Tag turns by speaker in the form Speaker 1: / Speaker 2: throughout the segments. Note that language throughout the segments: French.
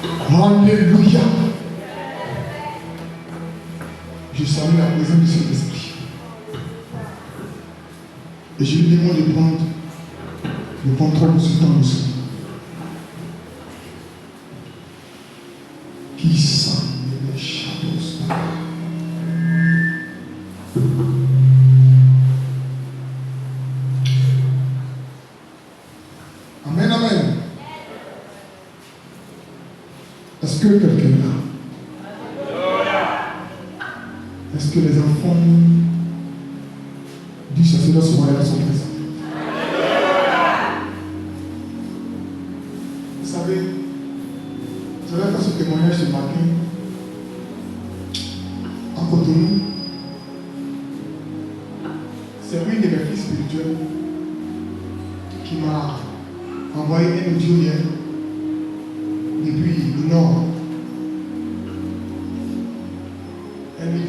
Speaker 1: Alléluia. Je salue la présence du Saint-Esprit. Et je lui demande de prendre le contrôle de ce temps aussi. Qui sent les shadows? Amen, amen. Est-ce que quelqu'un là? Est-ce que les enfants du sacerdoce royal sont présents? Vous savez, j'avais fait ce témoignage ce matin à Cotonou. C'est une de mes filles spirituelles qui m'a envoyé un audio hier depuis le nord. Elle me dit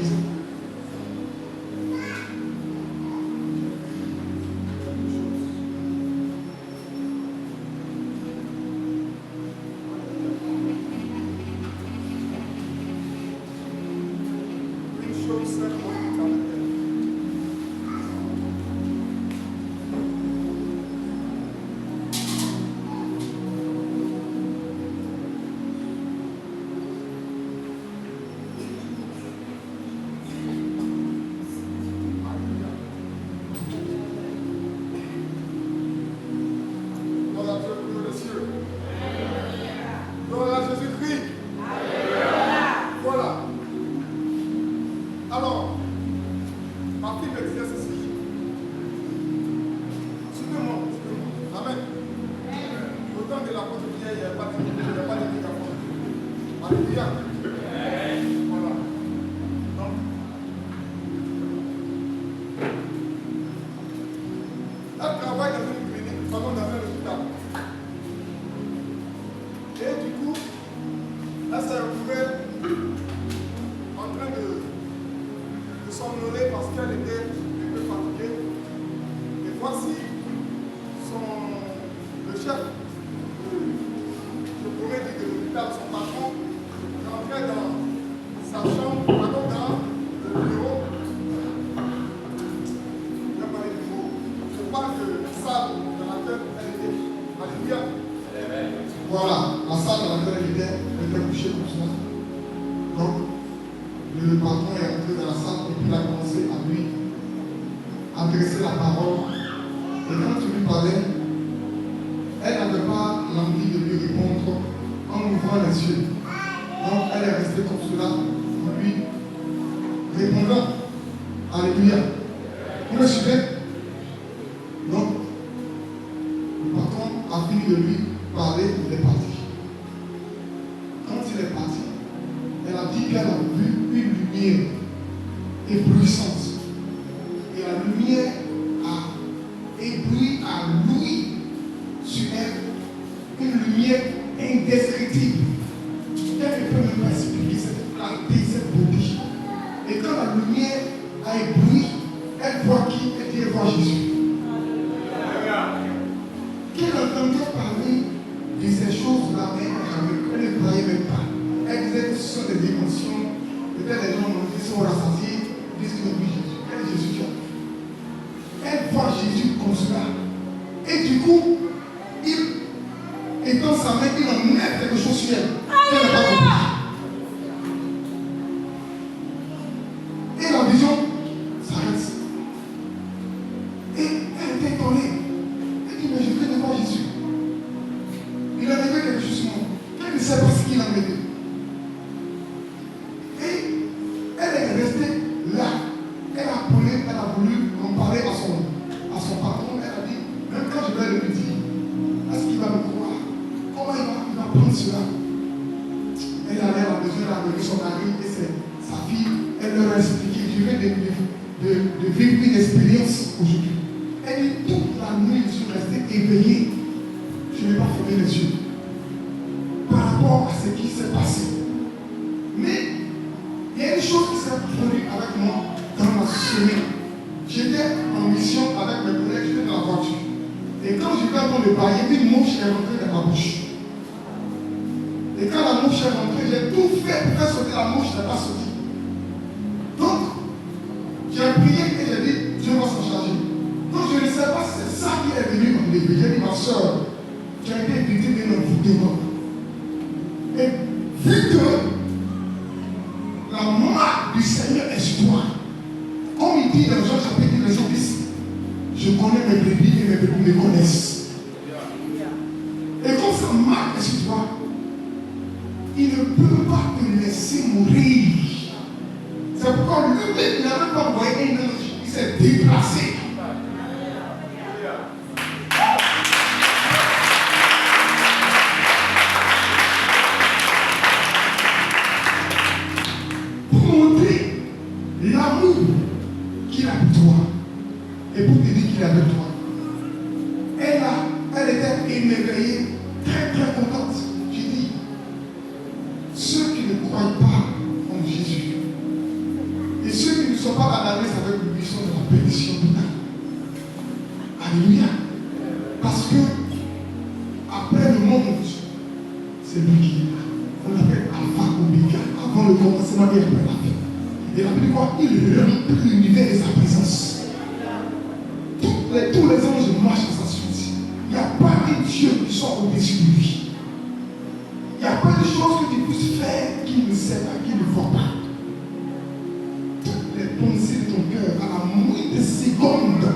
Speaker 1: Et quand la mouche est rentrée, j'ai tout fait pour faire sauter la mouche, elle n'a pas sauté. Donc, j'ai prié et j'ai dit, Dieu va s'en charger. Donc, je ne sais pas si c'est ça qui est venu m'enlever. J'ai dit, ma soeur, tu as été victime d'un envoûtement. Et vu que la marque du Seigneur est sur toi, comme il dit dans Jean chapitre 10, je connais mes brebis et mes brebis me connaissent. Et quand sa marque est sur toi, il ne peut pas te laisser mourir. C'est pourquoi lui-même, il n'a même pas envoyé un ange, il s'est déplacé. Pour montrer l'amour qu'il a pour toi et pour te dire qu'il est avec toi. Elle était émerveillée, très très contente. J'ai dit, ceux qui ne croient pas en Jésus et ceux qui ne sont pas dans la messe avec lui sont dans la perdition totale. Alléluia. Parce que après le monde, c'est lui qui est là. On l'appelle Alpha Omega. Avant le commencement, il appelle la fin. Et la Bible quoi, il remplit l'univers de sa présence. Tous les anges marchent dans sa suite. Il n'y a pas un Dieu qui soit au-dessus de lui. Il n'y a pas de choses que tu puisses faire qu'il ne sait pas, qu'il ne voit pas. Toutes les pensées de ton cœur, à la moindre seconde,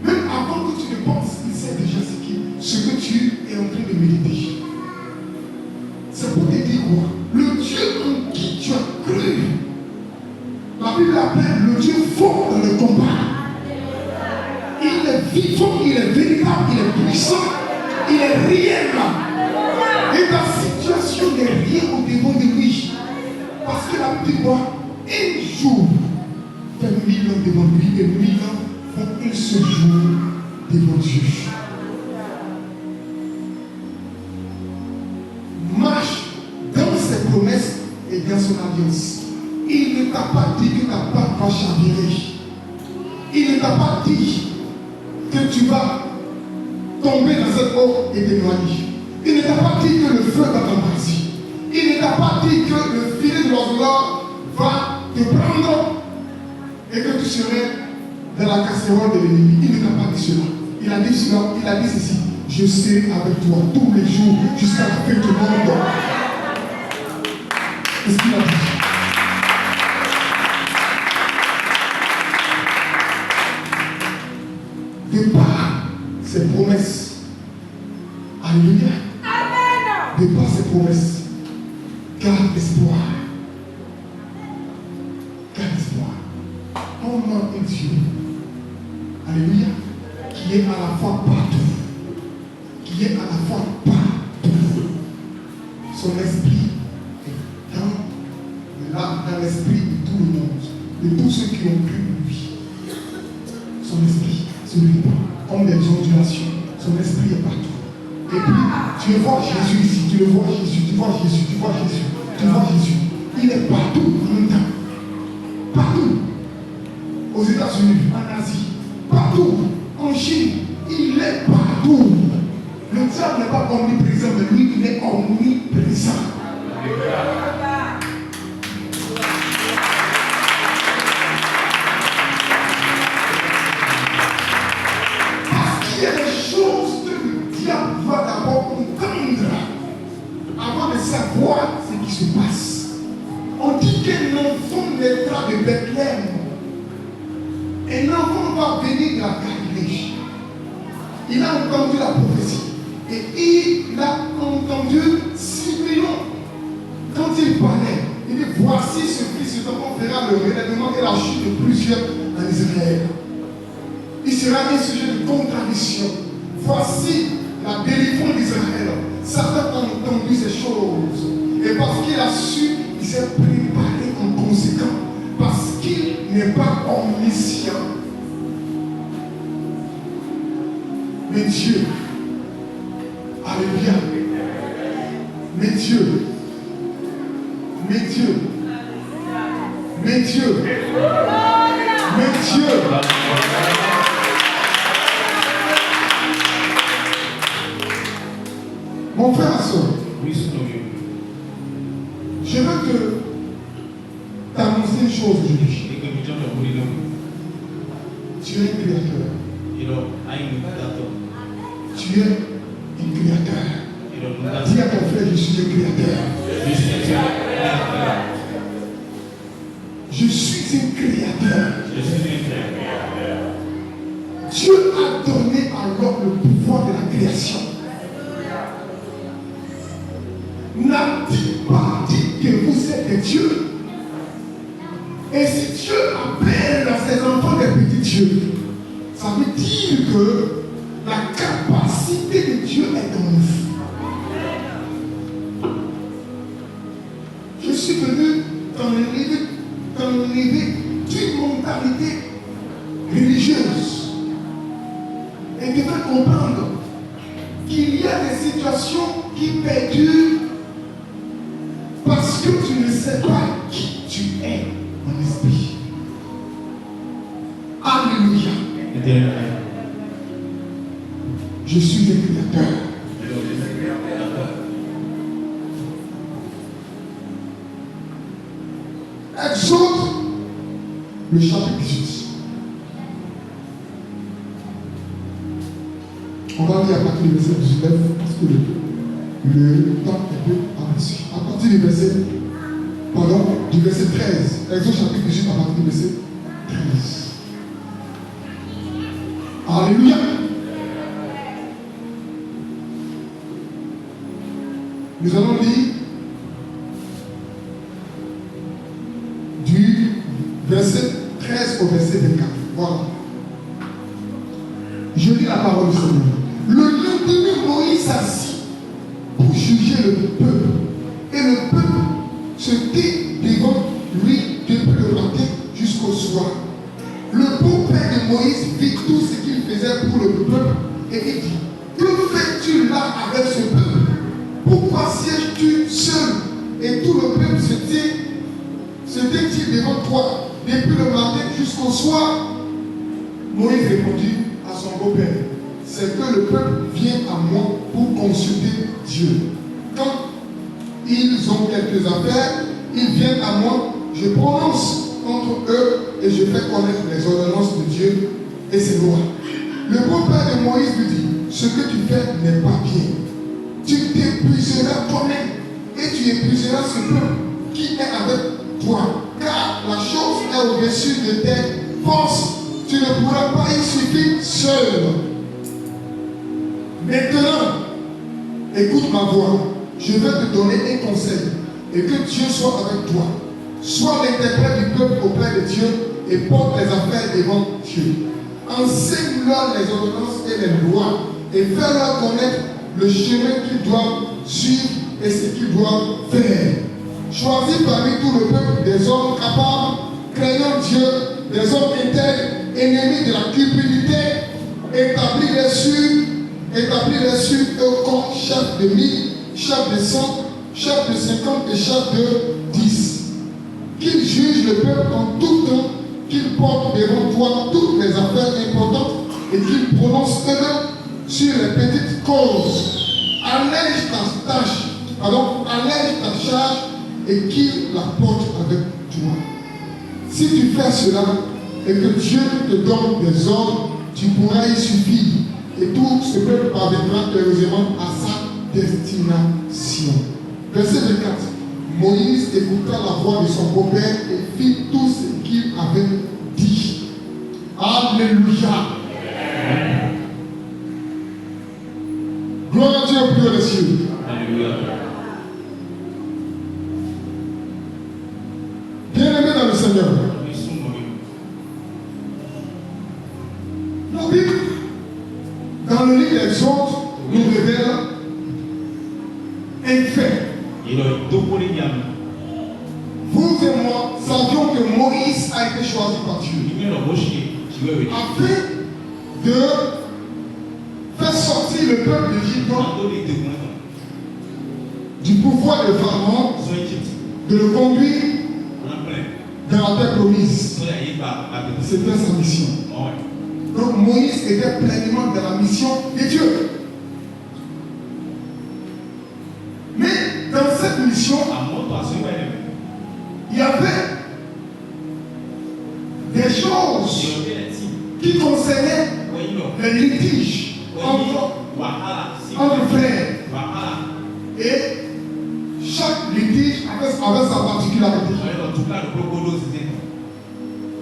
Speaker 1: même avant que tu ne penses, il sait déjà ce que tu es en train de méditer. C'est pour te dire quoi? Le Dieu en qui tu as cru, la Bible l'appelle le Dieu fort dans le combat. Il est vivant, il est véritable, il est puissant, il est réel. Et ta situation n'est rien au-devant de lui. Parce que la Bible dit quoi? Un jour fait 1000 ans devant lui et 1000 ans font un seul jour devant Dieu. Marche dans ses promesses et dans son alliance. Il ne t'a pas dit que ta barque va chavirer. Il ne t'a pas dit que tu vas tomber dans cette eau et te noyer. Il ne t'a pas dit que le feu va t'embrasser. Il ne t'a pas dit que le filet de l'oiseleur va te prendre et que tu serais dans la casserole de l'ennemi. Il ne t'a pas dit cela. Il a dit cela, il a dit ceci. Je serai avec toi tous les jours jusqu'à la fin du monde. C'est ce qu'il a dit. De par ses promesses. Alléluia. Amen. De par ses promesses. Garde espoir. Garde espoir. On a un Dieu. Alléluia. Qui est à la fois partout. Qui est à la fois partout. Son esprit est dans l'esprit de tout le monde. De tous ceux qui ont cru en lui. Son esprit se répand comme des ondulations. Son esprit est partout. Et puis, tu vois Jésus ici, tu le vois Jésus, tu vois Jésus, tu vois Jésus, tu vois Jésus. Il est partout en même temps. Partout. Aux États-Unis, en Asie, partout. En Chine, il est partout. Le diable n'est pas omniprésent, mais lui, il est omniprésent. Il y a des choses que le diable doit d'abord entendre avant de savoir ce qui se passe. On dit qu'un enfant naîtra de Bethléem. Un enfant va venir de la Galilée. Il a entendu la prophétie. Et il a entendu Simeon. Quand il parlait, il dit voici ce fils de l'enfant fera le relèvement et la chute de plusieurs en Israël. Il sera un sujet de contradiction. Voici la délivrance d'Israël. Satan a entendu ces choses. Et parce qu'il a su, il s'est préparé en conséquent. Parce qu'il n'est pas omniscient. Mais Dieu, alléluia. Mais Dieu, mais Dieu, mais Dieu, mais Dieu. Mon frère et soeur, Je veux t'annoncer une chose aujourd'hui. Tu es un créateur. Tu es un créateur. Dis à ton frère, je suis un créateur. Je suis un créateur. Dieu a donné à l'homme le pouvoir de la création. N'a-t-il pas dit que vous êtes des dieux? Et si Dieu appelle à ses enfants des petits dieux, ça veut dire que la capacité de Dieu est en nous. Je suis venu t'enlever d'une mentalité religieuse et te faire comprendre qu'il y a des situations qui perdurent parce que tu ne sais pas qui tu es en esprit. Alléluia. Je suis un créateur. Exode, le chapitre 18. On va lire à partir du verset 19 parce que le temps est peu avancé. À partir du verset 13. Exode chapitre 18 à partir du verset 13. Alléluia. Nous allons lire du verset 13 au verset 24. Voilà. Je lis la parole du Seigneur. Le lendemain, Moïse s'assit pour juger le peuple. Et le peuple se dit devant lui depuis le matin jusqu'au soir. Le beau-père de Moïse vit tout ce qu'il faisait pour le peuple et il dit: que fais-tu là avec ce peuple? Pourquoi sièges-tu seul et tout le peuple se tient-il devant toi depuis le matin jusqu'au soir? Moïse répondit à son beau-père: c'est que le peuple vient à moi pour consulter Dieu. Quand ils ont quelques affaires, ils viennent à moi, je prononce entre eux et je fais connaître les ordonnances de Dieu et ses lois. Le beau-père de Moïse lui dit: ce que tu fais n'est pas bien. Tu t'épuiseras toi-même et tu épuiseras ce peuple qui est avec toi. Car la chose est au-dessus de tes forces. Tu ne pourras pas y suffire seul. Maintenant, écoute ma voix. Je vais te donner un conseil et que Dieu soit avec toi. Sois l'interprète du peuple auprès de Dieu et porte les affaires devant Dieu. Enseigne-leur les ordonnances et les lois et fais-leur connaître le chemin qu'ils doivent suivre et ce qu'ils doivent faire. Choisis parmi tout le peuple des hommes capables, craignant Dieu, des hommes intègres, ennemis de la cupidité, établis-les sur eux comme chef de 1000, chef de 100, chef de 50 et chef de 10. Qu'ils jugent le peuple en tout temps, qu'ils portent devant toi toutes les affaires importantes et qu'ils prononcent eux-mêmes sur les petites causes. Allège ta tâche, allège ta charge et qu'ils la portent avec toi. Si tu fais cela et que Dieu te donne des ordres, tu pourras y suffire et tout ce peuple parviendra heureusement à sa destination. Verset 24. Moïse écouta la voix de son beau-père et fit tout ce qu'il avait dit. Alléluia. Gloire à Dieu au plus haut des cieux. Alléluia. Bien-aimé dans le Seigneur. La Bible, dans le livre d'Exode, nous révèle un fait. Vous et moi savions que Moïse a été choisi par Dieu afin de faire sortir le peuple d'Égypte du pouvoir de Pharaon, de le conduire dans la terre promise. C'était sa mission. Donc Moïse était pleinement dans la mission de Dieu. Mais dans cette mission, discussions, il y avait des choses qui concernaient les litiges entre frères. Et chaque litige avait sa particularité.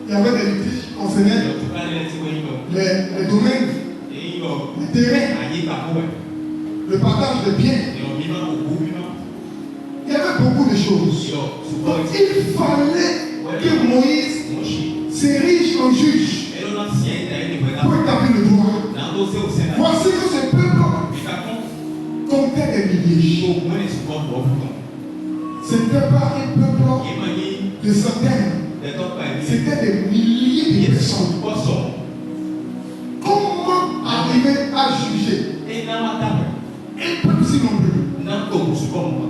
Speaker 1: Il y avait des litiges qui concernaient les domaines, les terrains, le partage de biens. Il y avait beaucoup de choses. Donc il fallait que Moïse s'érige en juge pour établir le droit. Voici que ce peuple comptait des milliers. Ce n'était pas un peuple de centaines. C'était des milliers de personnes. Comment arriver à juger un peuple si nombreux?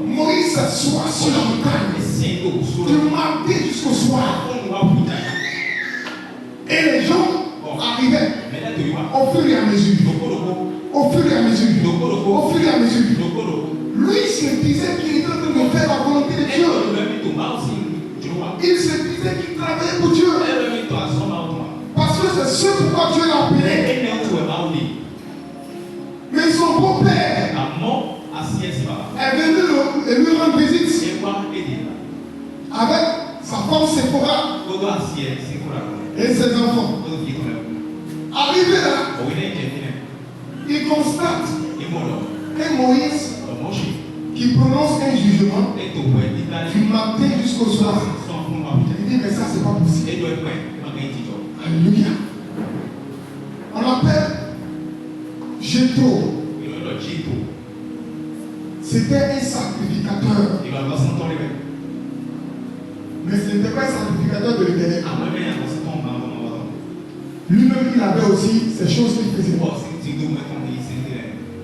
Speaker 1: Moïse s'assoit sur la montagne du matin jusqu'au soir. Et les gens arrivaient au fur et à mesure. Au fur et à mesure. Au fur et à mesure. Lui se disait qu'il était en train de faire la volonté de Dieu. Il se disait qu'il travaillait pour Dieu. Parce que c'est ce pourquoi Dieu l'a appelé. Mais son beau-père est venu lui rendre visite avec sa femme Séphora et ses enfants. Arrivé là, il constate un Moïse qui prononce un jugement du matin jusqu'au soir. Il dit mais ça c'est pas possible. Alléluia. On l'appelle Jéthro. C'était un sacrificateur. Mais ce n'était pas un sacrificateur de l'Éternel. Lui-même, il avait aussi ces choses qu'il faisait.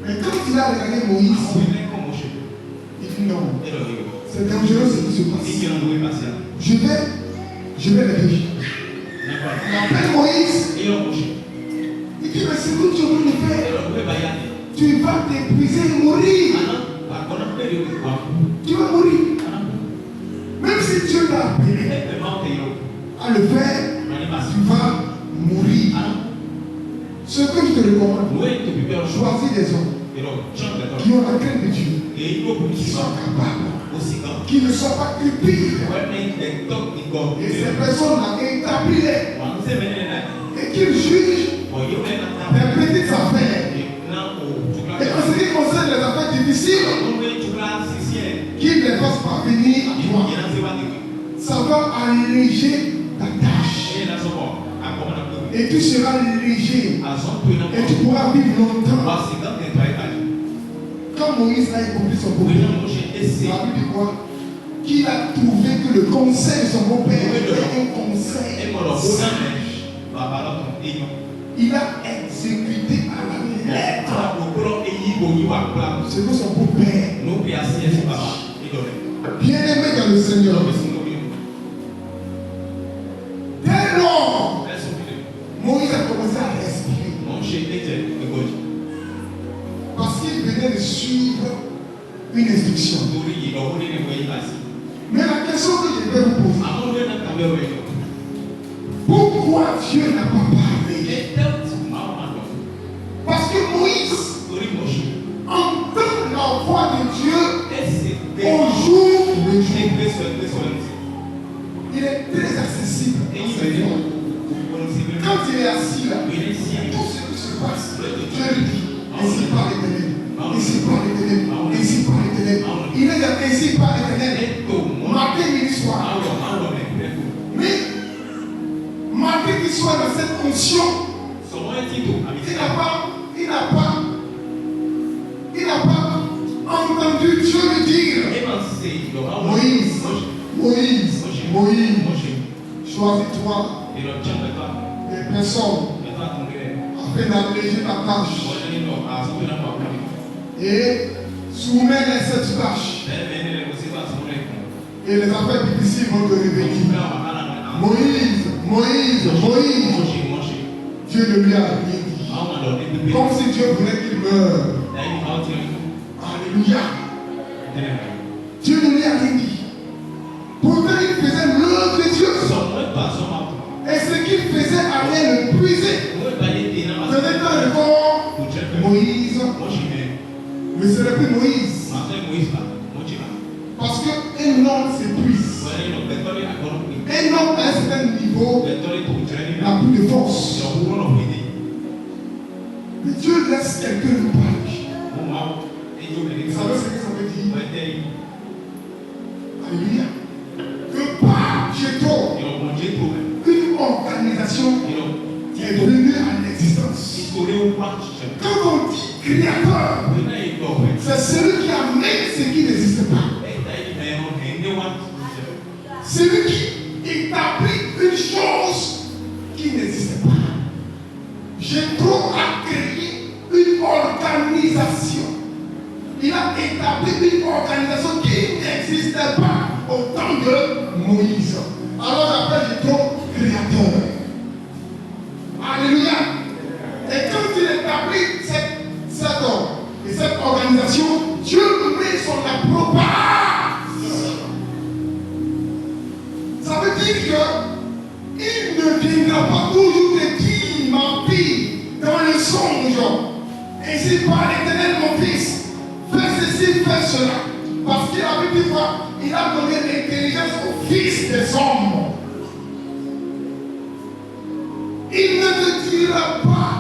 Speaker 1: Mais quand il a regardé Moïse, il dit non, c'est dangereux ce qui se passe. Je vais l'aider. Il appelle Moïse. Il dit mais c'est que tu veux le faire. Tu vas t'épuiser et mourir. Tu vas mourir. Même si Dieu t'a appelé à le faire, tu vas mourir. Ce que je te recommande, choisis des hommes qui ont la crainte de Dieu, qui sont capables, qui ne sont pas cupides. Et ces personnes-là, établis-les et qu'ils jugent les petites affaires. Et en ce qui concerne les affaires difficiles, qu'ils les fassent parvenir à toi. Ça va alléger ta tâche. Et tu seras léger. Et tu pourras vivre longtemps. Quand Moïse a accompli son beau-père, la Bible dit quoi? Qu'il a trouvé que le conseil de son beau-père était un conseil sage. Il a exécuté à la lettre ce que son beau-père. Bien-aimé dans le Seigneur. Dès lors, Moïse a commencé à respirer. Parce qu'il venait de suivre une instruction. Mais la question que je vais vous poser, pourquoi Dieu n'a pas parlé? Parce que Moïse entend la voix de Dieu au jour le jour. Il est très accessible. Quand il est assis là, tout ce qui se passe, Dieu lui dit, ainsi par l'Éternel, ainsi par l'Éternel, ainsi par l'Éternel. Il est ainsi par l'Éternel. Matin, midi, soir. Mais malgré qu'il soit dans cette fonction, il n'a pas entendu Dieu lui dire, Moïse, choisis-toi des personnes afin d'alléger ta tâche et soumets-les cette tâche et les affaires difficiles vont te révéler. Moïse, Dieu ne lui a rien dit. Comme si Dieu voulait qu'il meure. Alléluia. Dieu ne lui a faisait aller le puiser. Peut-être un record, Moïse, mais ce n'est plus Moïse. Parce qu'un homme s'épuise. Un homme à un certain niveau n'a plus de force. Mais Dieu laisse quelqu'un nous parler. Vous savez ce que ça veut dire? Alléluia. Que par Jétro, une organisation qui est venue à l'existence. Quand on dit créateur, c'est celui qui amène ce qui n'existe pas. Celui qui établit une chose qui n'existe pas. Jétro a créé une organisation. Il a établi une organisation qui n'existait pas au temps de Moïse. Alors j'appelle Jétro créateur. Alléluia. Et quand il établit cette organisation, Dieu met son approbation. Ça veut dire qu'il ne viendra pas toujours te dire, ma fille, dans le songe, ainsi par l'Éternel mon fils, fais ceci, fais cela. Parce qu'il avait dit quoi? Il a donné l'intelligence au fils des hommes. Il ne te dira pas,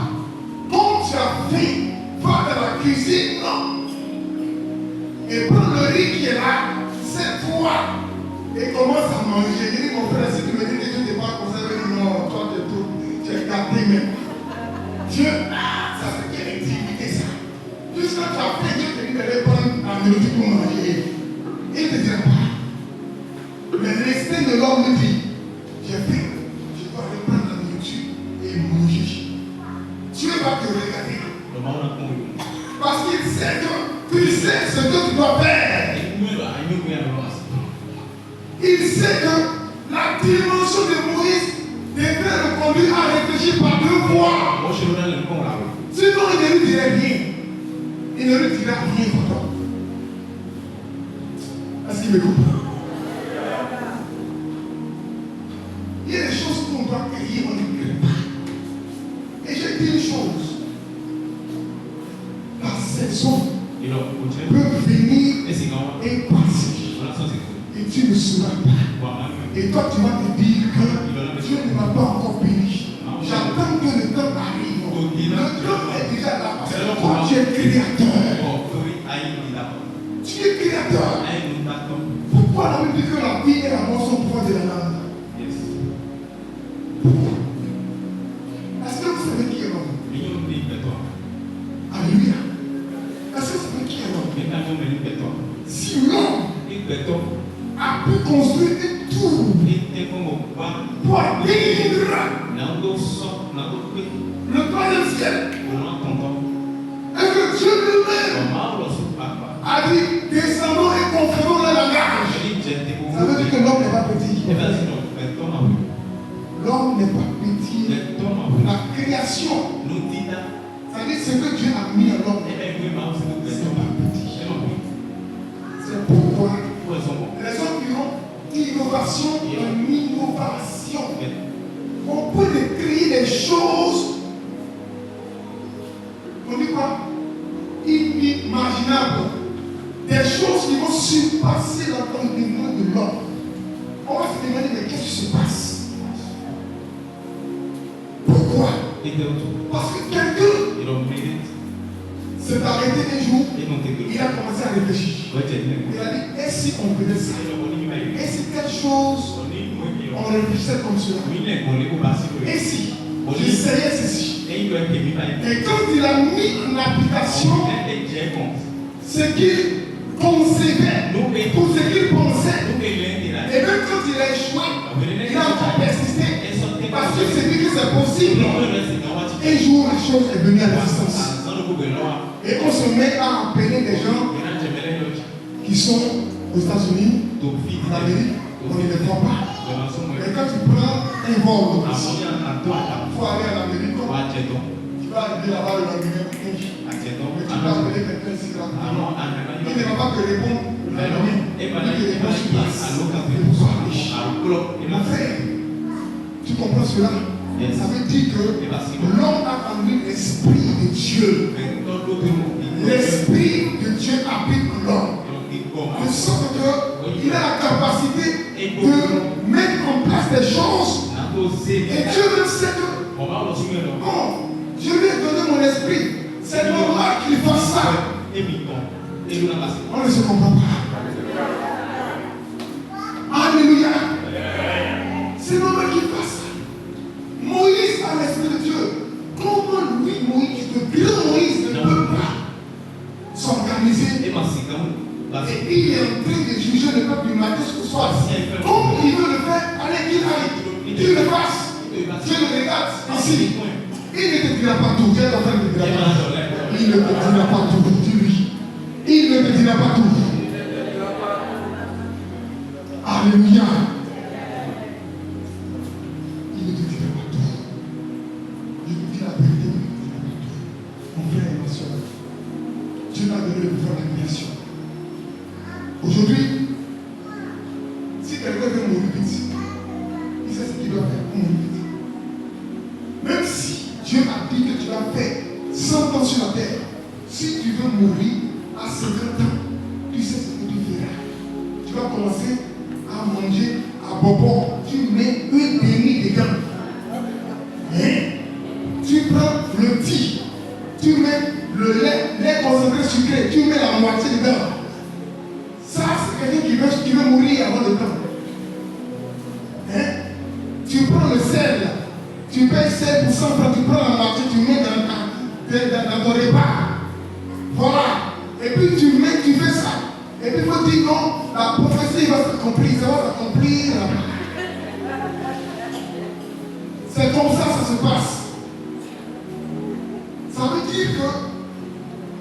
Speaker 1: quand tu as faim, va dans la cuisine, non. Et prends le riz qui est là, c'est toi. Et commence à manger. Il dit, mon frère, si tu me dis que Dieu ne t'est pas conservé, non, toi tu es gâté même. Dieu, ça c'est quelle intimité ça. Jusqu'à tu as fait, Dieu te dit d'aller prendre la nourriture pour manger. Il ne te dira pas. Mais l'instinct de l'homme lui dit, j'ai faim, je dois aller prendre la nourriture et manger. Dieu va te regarder. Parce qu'il sait que tu sais ce que tu dois faire. Il sait que la dimension de Moïse devait le conduire à réfléchir par deux fois. Sinon, il ne lui dirait rien. Il ne lui dira rien pour toi. Est-ce qu'il me coupe? Il y a des choses qu'on doit créer, on ne crée pas. Et j'ai dit une chose. La saison peut venir et passer. Et tu ne sauras pas. Et toi, tu vas te dire que Dieu ne m'a pas encore béni. J'attends que le temps arrive. Le temps est déjà là. Parce que toi, tu es créateur. Tu es créateur. Pourquoi la Bible dit que la vie et la mort sont au pouvoir de la langue? Pourquoi? Est-ce que vous savez qui est l'homme? Alléluia. Est-ce que vous savez qui est l'homme? Si l'homme a pu construire une tour pour atteindre le troisième ciel, et que Dieu lui-même a dit descendons et conférons le langage. Ça veut dire que l'homme n'est pas petit. L'homme n'est pas petit. La création, ça veut dire ce que Dieu a mis à l'homme, c'est pas petit. C'est pourquoi les hommes diront innovation en innovation. On peut décrire des choses, on dit quoi? Inimaginables. Des choses qui vont surpasser l'entendement de l'homme. On va se demander, mais qu'est-ce qui se passe? Pourquoi? Parce que quelqu'un s'est arrêté un jour, il a commencé à réfléchir. Il a dit, et si on faisait ça? Et si telle chose, on réfléchissait comme cela? Et si j'essayais ceci? Et quand il a mis en application ce qu'il concevait, pour ce qu'il pensait, et même quand il a échoué, il a encore persisté, parce qu'il s'est dit que c'est possible. Un jour, la chose est venue à l'existence. Et on se met à appeler des gens qui sont aux États-Unis, en Amérique, on ne les voit pas. Mais quand tu prends un vol, il faut aller à l'Amérique, tu vas arriver là-bas le lendemain, mais tu vas appeler quelqu'un ici là. Il ne va pas te répondre le lendemain, il te répond sur place. Mon frère, tu comprends cela? Ça veut dire que l'homme a en lui l'esprit de Dieu. L'esprit de Dieu habite en l'homme. De sorte qu'il a la capacité de mettre en place des choses. Et Dieu même sait que je lui ai donné mon esprit. C'est normal qu'il fasse ça. On ne se comprend pas. Alléluia. C'est normal qu'il fasse ça. Moïse a l'esprit de Dieu. Comment lui, Moïse, le grand Moïse, ne peut pas s'organiser? Et il est en train de juger le peuple du matin ce soir. Comme il veut le faire, allez qu'il aille. Qu'il le fasse. Dieu le regarde ici. Il ne te dira pas tout. Dieu est en train de te dire pas. Il ne te dira pas tout. Dis-lui. Il ne te dira pas tout. Alléluia. Il ne te dira pas tout. Je te dis la vérité. Mon frère et ma soeur. Dieu m'a donné le pouvoir de la création. Aujourd'hui, si quelqu'un veut mourir vite, il sait ce qu'il doit faire pour mourir vite. Même si Dieu a dit que tu vas faire 100 ans sur la terre, si tu veux mourir à 50 ans, tu sais ce que tu feras. Tu vas commencer à manger à bonbon. Tu mets une demi dedans. Hein? Tu prends le petit, tu mets le lait concentré sucré, tu mets la moitié dedans. Ça, c'est quelqu'un qui veut mourir avant le temps. Hein? Tu prends le sel, tu payes 7 pour 100 francs, tu prends la moitié, tu mets dans ton repas. Voilà. Et puis tu fais ça. Et puis il faut dire non, la prophétie va s'accomplir, ça va s'accomplir. C'est comme ça se passe. Ça veut dire que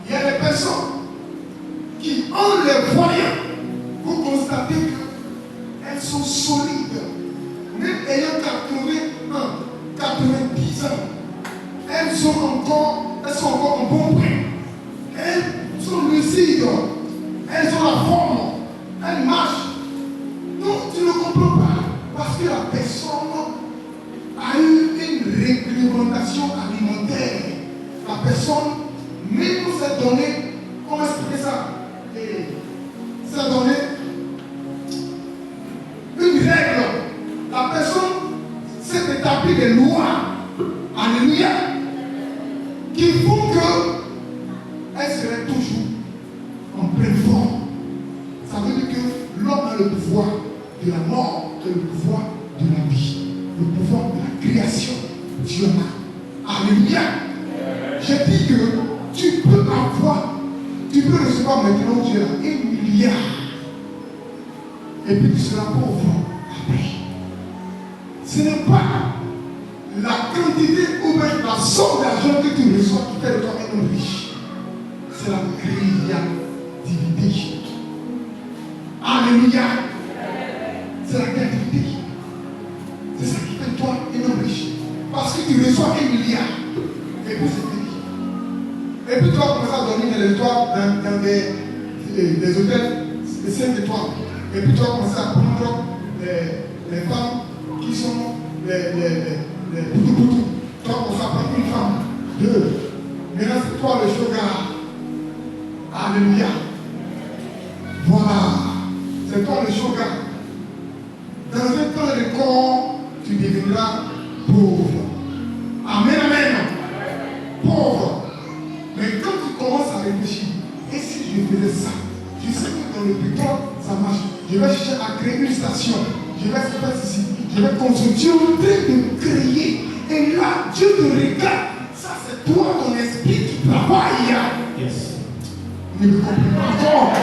Speaker 1: il y a des personnes qui, en les voyant, vous constatez qu'elles sont solides. Même ayant 80 ans, 90 ans, elles sont encore en bon point. Elles sont lucides. Elles ont la forme. Elles marchent. Non, tu ne comprends pas. Parce que la personne a eu une réglementation alimentaire. La personne, même s'est donné, comment expliquer ça? S'est donné une règle. La personne s'est établie des lois. Alléluia. Qui font qu'elle serait toujours en pleine forme. Ça veut dire que l'homme a le pouvoir de la mort et le pouvoir de la vie. Le pouvoir de la création. Dieu a. Alléluia. J'ai dit que tu peux recevoir maintenant Dieu 1 milliard. Et puis tu seras pauvre après. Ce n'est pas la quantité ou même la somme d'argent que tu reçois qui fait de toi un homme riche. C'est la créativité. Alléluia. C'est la créativité. C'est ça qui fait de toi un homme riche. Parce que tu reçois 1 milliard. Et puis c'est fini. Et puis tu vas commencer à dormir dans les étoiles, dans des hôtels de 5 étoiles. Et puis tu vas commencer à prendre les femmes qui sont les poutous. Tu vas commencer à prendre une femme, 2. Maintenant c'est toi le sugar. Alléluia. Voilà. C'est toi le sugar. Dans un temps de corps, tu deviendras pauvre. Amen, amen. Pauvre. Mais quand tu commences à réfléchir, et si je faisais ça, je sais que dans le pétrole, ça marche. Je vais chercher à créer une station. Je vais faire ceci. Je vais construire. Tu es en train de créer. Et là, Dieu te regarde. Ça, c'est toi, ton esprit qui travaille. Yes. Ne me comprends pas encore.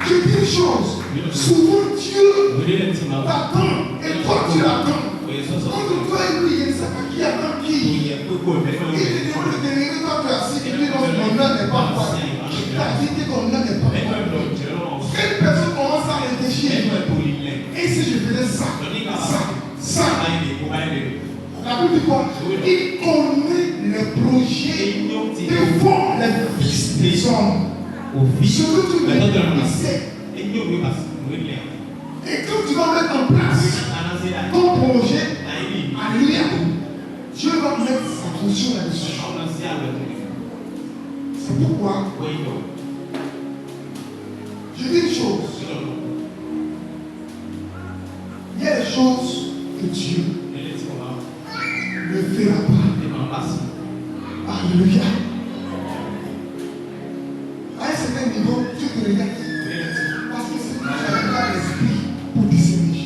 Speaker 1: Je dis une chose. Souvent, Dieu t'attend. Et toi, tu l'attends. Entre toi et lui, il ne sait pas qui attend qui. Il te demande de délivrer, toi tu es assis, et puis non, mon nom n'est pas quoi. Il t'a dit que ton nom n'est pas quoi. Une personne commence à réfléchir. Et si je faisais ça. La Bible dit quoi? Il connaît les projets que font les fils des hommes. Ce que tu veux passer. Et Et quand tu vas mettre en place ton projet, alléluia, Dieu va mettre sa fonction là-dessus. C'est pourquoi je dis une chose. Il y a des choses que Dieu ne fera pas. Alléluia. À un certain niveau, Dieu te regarde. Parce que c'est pas l'esprit pour discerner.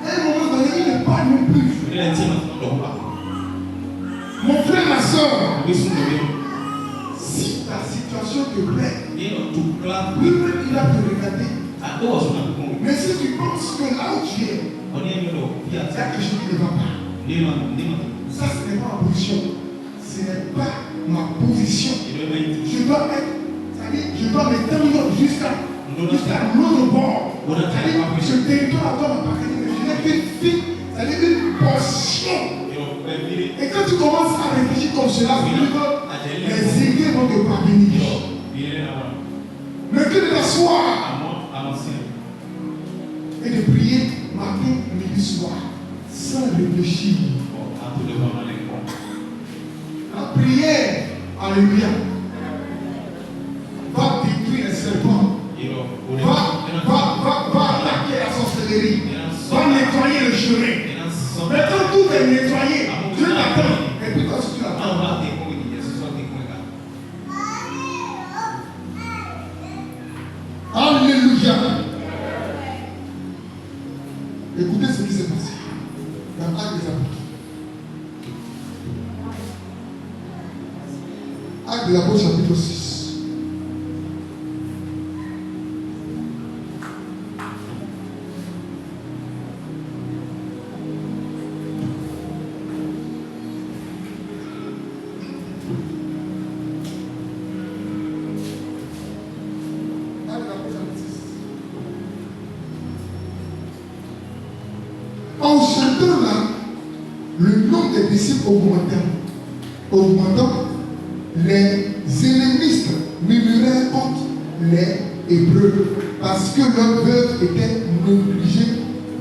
Speaker 1: À un moment donné, il ne parle non plus. Mon frère, ma soeur, si ta situation te plaît, lui-même il va te regarder. Mais si tu penses que là où tu es, il y a quelque chose qui ne va pas. Ça, ce n'est pas ma position. Ce n'est pas ma position. Je dois être, c'est-à-dire, je dois m'étendre jusqu'à l'autre bord. C'est-à-dire, ce territoire doit m'appartenir. Je n'ai qu'une fille, c'est-à-dire une portion. Et quand tu commences à réfléchir comme cela, tu dis que les idées vont te parvenir. Mais que de t'asseoir et de prier matin, midi, soir, sans réfléchir. La prière, alléluia, va détruire les serpents, va attaquer la sorcellerie, va nettoyer le chemin. Mais quand tout est nettoyé, Dieu t'attend. Et puis toi, si tu l'attends. Alléluia. Écoutez ce qui s'est passé dans Actes des Apôtres. Actes des Apôtres, chapitre 6. En ce temps-là, le nombre des disciples augmentant, les hellénistes murmuraient contre les Hébreux parce que leurs veuves étaient négligées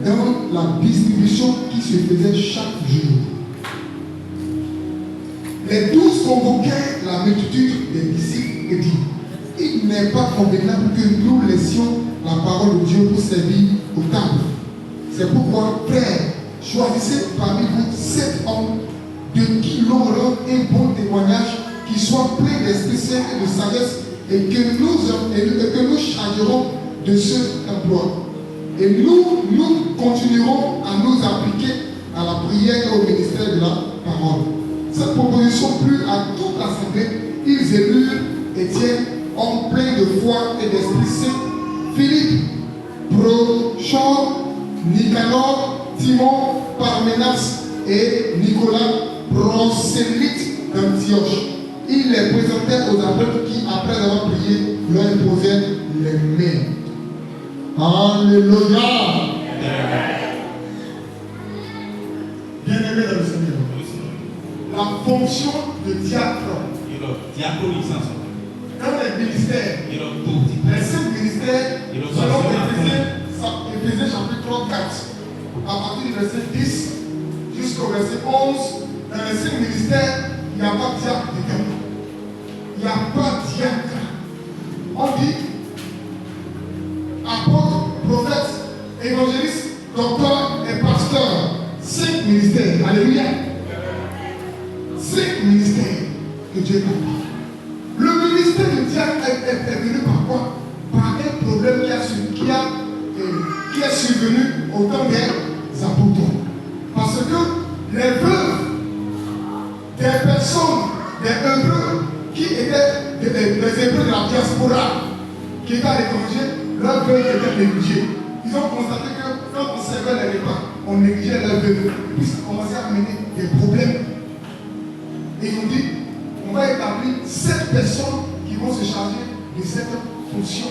Speaker 1: dans la distribution qui se faisait chaque jour. Les 12 convoquaient la multitude des disciples et dirent: il n'est pas convenable que nous laissions la parole de Dieu pour servir aux tables. C'est pourquoi, frères, choisissez parmi vous 7 hommes de qui l'on rend un bon témoignage, qui soient pleins d'Esprit Saint et de sagesse, et que nous chargerons de ce emploi. Et nous continuerons à nous appliquer à la prière et au ministère de la parole. Cette proposition plut à toute l'assemblée. Ils élurent Étienne, homme plein de foi et d'Esprit Saint, Philippe, Prochor, Nicanor, Timon, Parménas et Nicolas, prosélyte d'Antioche. Il les présentait aux apôtres qui, après avoir prié, leur imposaient les mains. Alléluia. Bien-aimé dans le Seigneur, la fonction de diacre dans les ministères, les 5 ministères, selon Éphésiens chapitre 4, à partir du verset 10 jusqu'au verset 11, dans les 5 ministères, il n'y a pas de diacre dedans. Il n'y a pas de diacre. On dit apôtre, prophète, évangéliste, docteur et pasteur. 5 ministères. Alléluia. 5 ministères que Dieu a mis. Le ministère de diacre est venu par quoi? Par un problème qui est survenu au temps des apôtres. Parce que les veuves des personnes, des Hébreux qui étaient des Hébreux de la diaspora, qui étaient à l'étranger, leurs veuves étaient négligées. Ils ont constaté que quand on servait les repas, on négligeait leurs veuves. Et puis ça commençait à amener des problèmes. Et ils ont dit, on va établir 7 personnes qui vont se charger de cette fonction.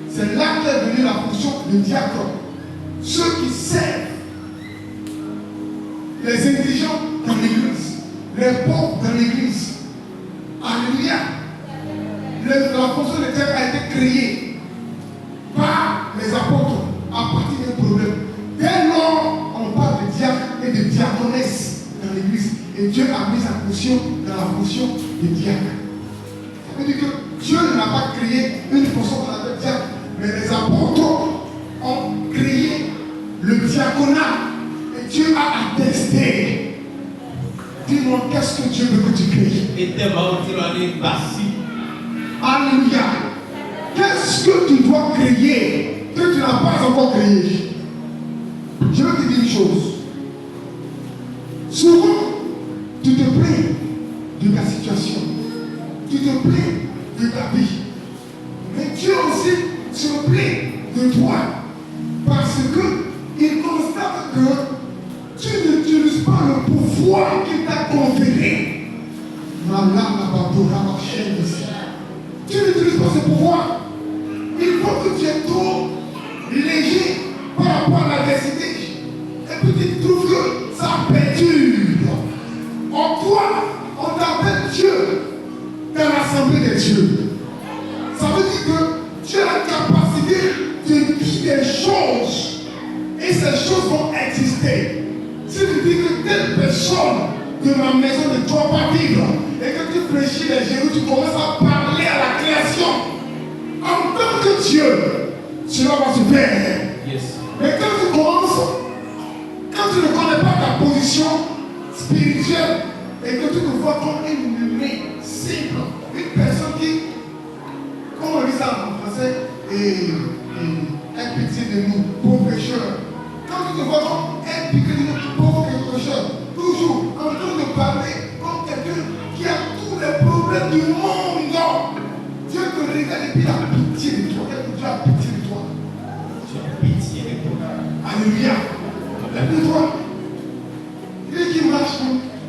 Speaker 1: C'est là qu'est venue la fonction de diacre. Ceux qui servent les indigents dans l'église, les pauvres dans l'église. Alléluia. La fonction de diacre a été créée par les diaconesse dans l'église. Et Dieu a mis sa fonction dans la fonction de diacre. Ça veut dire que Dieu n'a pas créé une fonction qu'on appelle diacre, mais les apôtres ont créé le diaconat. Et Dieu a attesté. Dis-moi, qu'est-ce que Dieu veut que tu crées? Alléluia. Qu'est-ce que tu dois créer que tu n'as pas encore créé? Je veux te dire une chose. Souvent, tu te plains de ta situation. Tu te plains de ta vie. Mais Dieu aussi se plaint de toi. Parce qu'il constate que tu n'utilises pas le pouvoir qu'il t'a conféré. Tu n'utilises pas ce pouvoir. Il faut que tu es trop léger par rapport à l'adversité. Et puis tu trouves que ça perturbe. En toi, on t'appelle Dieu dans l'assemblée des dieux. Ça veut dire que tu as la capacité de dire des choses. Et ces choses vont exister. Si tu dis que telle personne de ma maison ne doit pas vivre, et que tu fléchis les genoux, tu commences à parler à la création. En tant que Dieu, cela va se faire. Yes. Mais quand tu commences, quand tu ne connais pas ta position spirituelle, et que tu te vois comme une humaine simple, une personne qui, comment on dit ça en français, aie pitié de nous, pauvres pécheurs. Quand tu te vois comme un piqué de nous, pauvres pécheurs, toujours en train de parler comme quelqu'un qui a tous les problèmes du monde. Dieu te regarde et puis il a pitié de toi. Dieu a pitié de toi. Dieu a pitié de toi. Alléluia. De toi. Lui qui marche,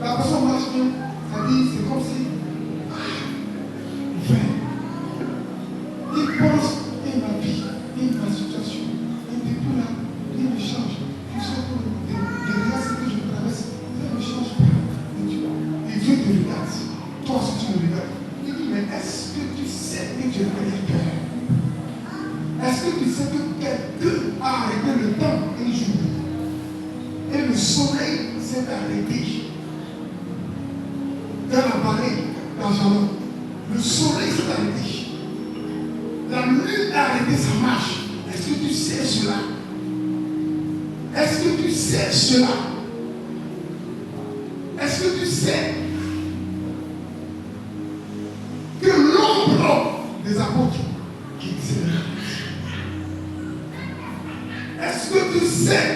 Speaker 1: la personne marche bien, ça dit, c'est comme si. Il pense, il ma vie, il ma situation. Et depuis là, il me change. Je sais que les grâces que je traverse, il ne change pas. Et Dieu te regarde. Toi aussi tu me regardes. Il dit, mais est-ce que tu sais que tu es créateur? Est-ce que tu sais que quelqu'un a arrêté le temps un jour? Et le soleil s'est arrêté. Dans la vallée d'Arjalon, le soleil s'est arrêté. La lune a arrêté sa marche. Est-ce que tu sais cela? Est-ce que tu sais cela? Est-ce que tu sais que l'ombre des apôtres qui disait est-ce que tu sais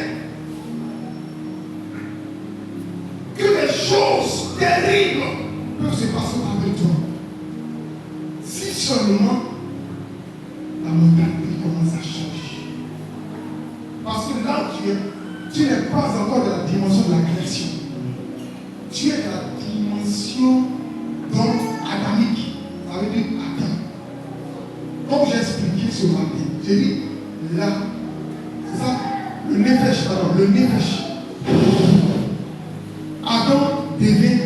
Speaker 1: que les choses terribles peuvent se passer avec toi? Si seulement la mentalité commence à changer. Parce que là tu n'es pas encore dans la dimension de la création. Tu es dans la dimension adamique. Ça veut dire Adam. Comme j'ai expliqué ce matin, j'ai dit là, c'est ça, le nefesh, le nefesh. Adam devient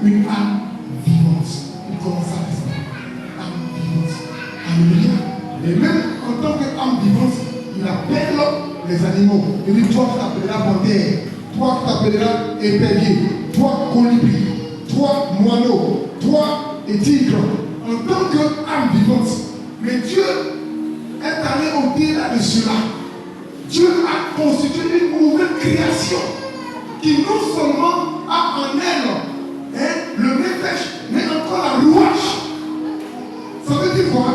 Speaker 1: une âme vivante. Il commence à respirer. Âme vivante. Alléluia. Et même en tant qu'âme vivante, il appelle les animaux. Il dit, toi qui t'appelleras panthère, toi qui t'appelleras épervier, toi colibri, toi moineau, toi et tigre, en tant qu'âme vivante. Mais Dieu est allé au-delà de cela. Dieu a constitué une nouvelle création qui non seulement a en elle le nefesh, mais encore la louage. Ça veut dire quoi?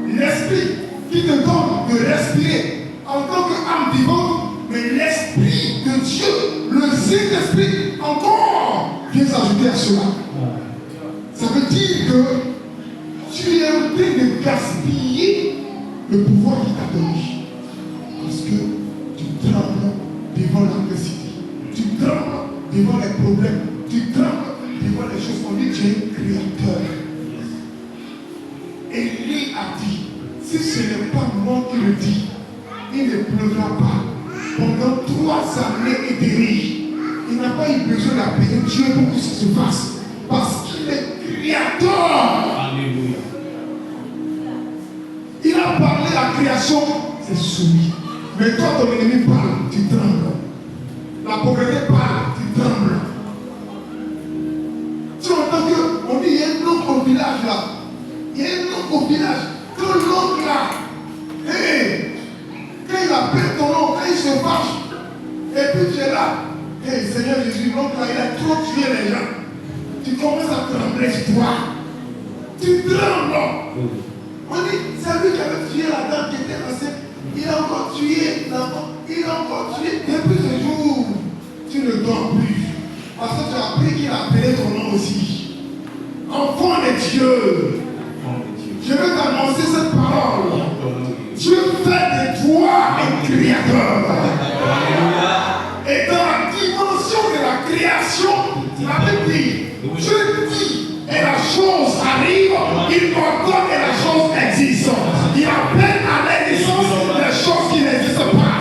Speaker 1: L'esprit qui te donne de respirer en tant qu'âme vivante, mais l'esprit de Dieu, le Saint-Esprit, encore vient s'ajouter à cela. Ça veut dire que tu es en train de gaspiller le pouvoir qu'il t'a donné. Parce que tu trembles devant l'adversité. Tu trembles devant les problèmes. Tu trembles devant les choses. On dit que tu es créateur. Élie a dit, si ce n'est pas moi qui le dis, il ne pleuvra pas pendant 3 années et demie. Il n'a pas eu besoin d'appeler Dieu pour que ça se fasse. Parce qu'il est créateur. Alléluia. Il a parlé à la création, c'est soumis. Mais toi, ton ennemi parle, tu trembles. La pauvreté parle, tu trembles. là, hey, Seigneur Jésus, donc là, il a trop tué les gens. Tu commences à trembler sur toi. Tu trembles. On dit, c'est lui qui avait tué la dame qui était enceinte. Il a encore tué l'enfant. Il a encore tué. Depuis ce jour, tu ne dors plus. Parce que tu as appris qu'il a appelé ton nom aussi. Enfant de Dieu. Je vais t'annoncer cette parole. Dieu fait de toi un créateur. Et dans la dimension de la création, la Bible dit, Dieu dit, et la chose arrive, il ordonne et la chose existe. Il appelle à l'existence des choses qui n'existent pas.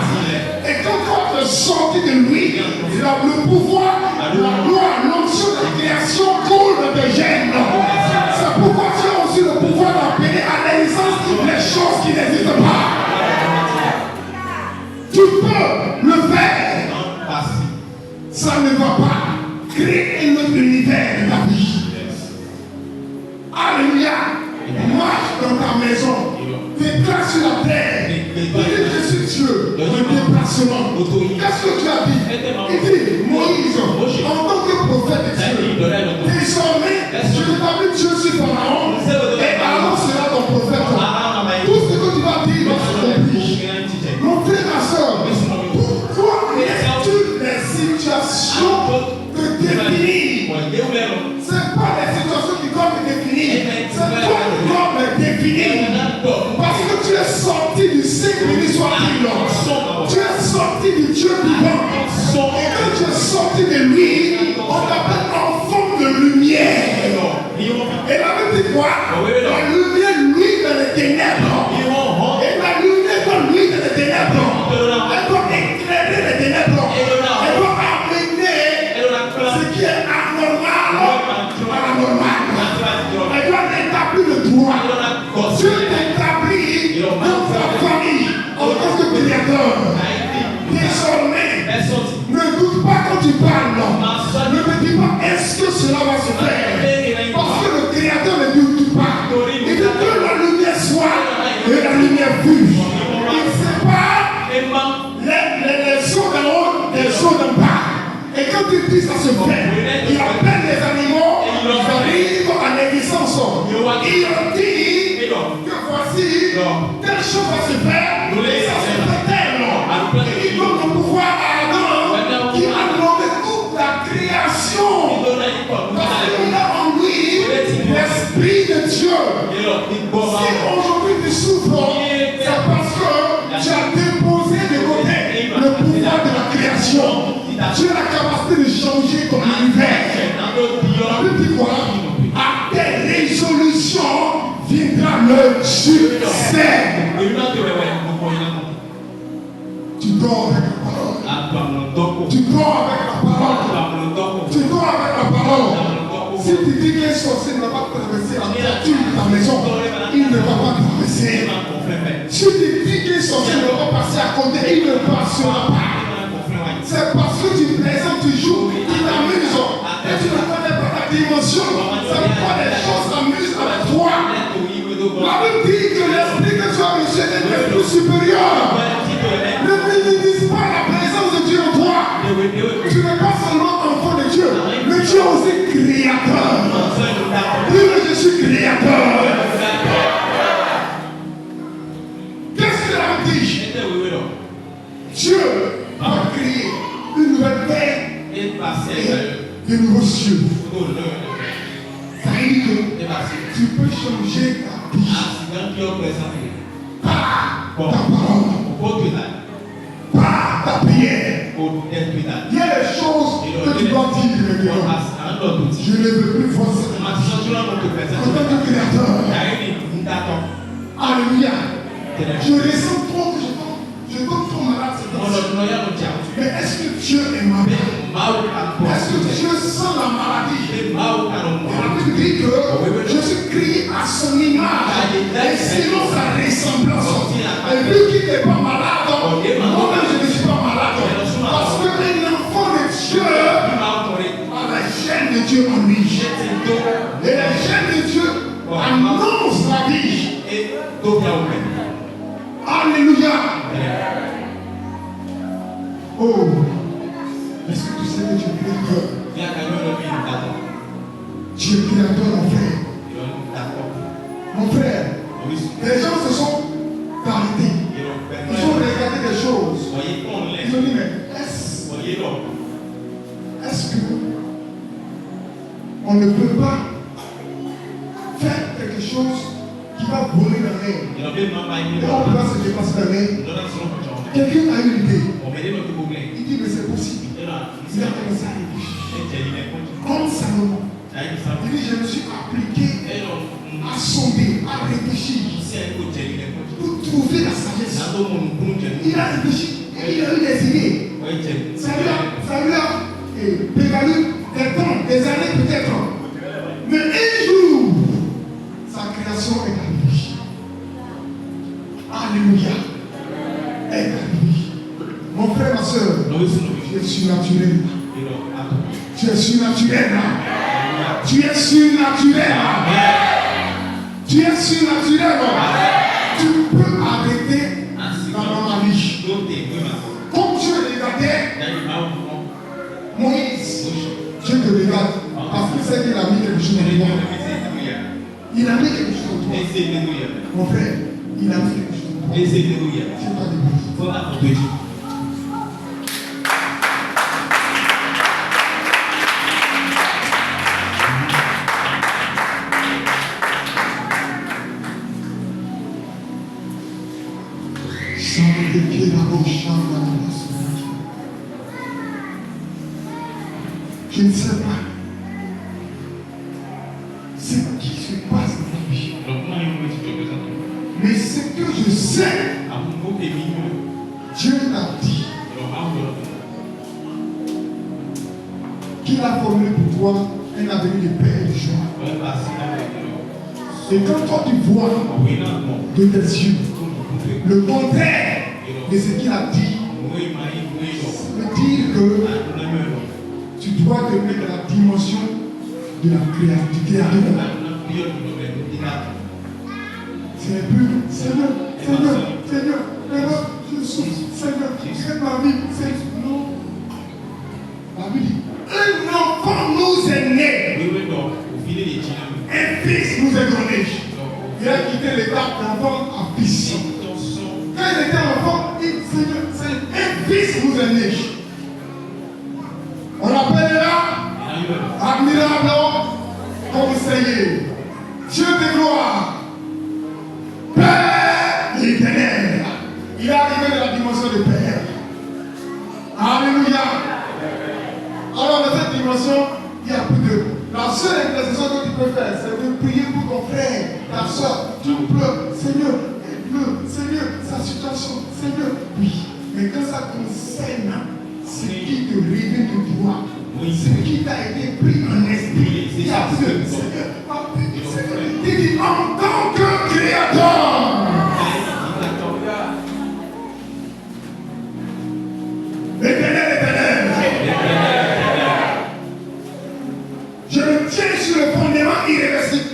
Speaker 1: Et quand tu es sorti de lui, le pouvoir, la loi, l'onction de la création coule de tes gènes. C'est pourquoi tu as aussi le pouvoir d'appeler à l'existence les choses qui n'existent pas. Tu peux le faire. Ça ne va pas créer un autre univers de ta vie. Alléluia. Marche dans ta maison. Déclare sur la terre. Je suis Dieu. Un déplacement. Qu'est-ce que tu as dit? Il dit, Moïse, en tant que prophète de Dieu, désormais, je t'établis Dieu sur Pharaon, et Aaron sera ton prophète. Tout ce que tu vas dire va s'accomplir. Mon frère, ma soeur, pourquoi es-tu les situations de définir? Ce n'est pas les situations qui doivent te définir, c'est toi qui dois me définir. Parce que tu es sorti du cycle de l'histoire divine. Tu es sorti du Dieu vivant. Et quand tu es sorti de lui, on t'appelle enfant de lumière. Et la Bible dit quoi? La lumière, lui, dans les ténèbres. Et la lumière, dans lui, dans les ténèbres. Elle doit éclairer les ténèbres. Elle doit amener ce qui est anormal à la normale. Elle doit rétablir le droit. Dieu t'établit dans ta famille en tant que créateur. Désormais, ne doute pas quand tu parles. Ne me dis pas est-ce que cela va se faire. Parce que le créateur ne doute pas. Il dit que la lumière soit et la lumière fût. Il sépare les eaux d'en haut des eaux d'en bas. Et quand il dit ça se fait, il appelle les animaux, ils arrivent à l'existence. Il leur dit que voici, telle chose va se faire, et ça se fait tel. Et il donne le pouvoir à Adam, qui a nommé toute la création. Parce qu'il a en lui l'Esprit de Dieu. Si aujourd'hui tu souffres, c'est parce que tu as déposé de côté le pouvoir de la création. Tu as la capacité de changer ton univers. La Bible dit quoi? À tes résolutions viendra le succès. Tu dors avec la parole. Tu dors avec la parole. Tu dors avec la parole. Si tu dis qu'un sorcier ne va pas traverser la toiture de ta maison, il ne va pas traverser. Si tu dis qu'un sorcier ne va pas passer à côté, il ne passera pas. C'est parce que tu plaisantes, tu joues, tu t'amuses. Et tu ne connais pas ta dimension. C'est pourquoi les choses s'amusent avec toi. La Bible dit que l'esprit que tu as reçu est plus supérieur. Ne minimise pas la présence de Dieu en toi. Tu n'es pas seulement enfant de Dieu, mais tu es aussi créateur. Dis-le, je suis créateur. Qu'est-ce que la Bible dit? Dieu va créer une nouvelle terre et de nouveaux cieux. Ça veut dire que tu peux changer ta vie par ta parole, par ta prière. Il y a des choses que tu dois dire maintenant. Je ne veux plus voir ça. En tant que créateur. Alléluia. Je ressens trop que je tombe trop malade. Mais est-ce que Dieu est malade? Est-ce que Dieu sent la maladie? Et la Bible dit que je suis créé à son image et sinon sa ressemblance. Et lui qui n'est pas malade, moi-même je ne suis pas malade. Parce que un enfant de Dieu a la chaîne de Dieu en lui. Et la chaîne de Dieu annonce la vie. Alléluia. Oh, Tu es créateur, mon frère. Mon frère, les gens se sont arrêtés. Ils ont regardé des choses. Ils ont dit, mais est-ce que on ne peut pas faire quelque chose qui va voler la mer? Et on peut pas se dépasser la mer. Quelqu'un a une idée. Il dit, mais c'est possible. Il a commencé à réfléchir. Comme Salomon. Il dit, je me suis appliqué à sonder, à réfléchir pour trouver la sagesse. Il a réfléchi et il a eu des idées. Ça lui a prévalu des temps, des années peut-être. Mais un jour, sa création est arrivée. Alléluia. Est arrivée. Mon frère, ma soeur, tu es surnaturel. Tu es surnaturel. Tu es surnaturel. Tu es surnaturel. Tu peux arrêter dans ma vie. Comme Dieu regardait Moïse, Dieu te regarde parce qu'il sait qu'il a mis quelque chose en toi. Il a mis quelque chose en toi. Mon frère, il a mis quelque chose en toi. C'est pas des bouches. Je ne sais pas ce qui se passe dans la vie. Mais ce que je sais, Dieu t'a dit qu'il a formé pour toi un avenir de paix et de joie. Et quand toi tu vois de tes yeux le contraire de ce qu'il a dit, ça veut dire que tu dois te mettre dans la dimension de la créativité. C'est un peu, Seigneur, je souffre, Seigneur, crée ma vie, non. La Bible dit, un enfant nous est né, un fils nous est donné. Il a quitté l'état d'enfant à fils. Quand il était enfant, il dit, Seigneur, un fils nous est né. On l'appellera admirable conseiller, Dieu de gloire, Père éternel. Il est arrivé dans la dimension de Père. Alléluia. Alors dans cette dimension, il y a plus de... La seule intercession que tu peux faire, c'est de prier pour ton frère, ta soeur. Tu pleures, Seigneur, Seigneur, sa situation, Seigneur. Oui, mais quand ça concerne ce qui te révèle de toi, ce qui t'a été pris en esprit, il y a plus de Seigneur. Il dit en tant que créateur. Éternel. Je me tiens sur le fondement irréversible.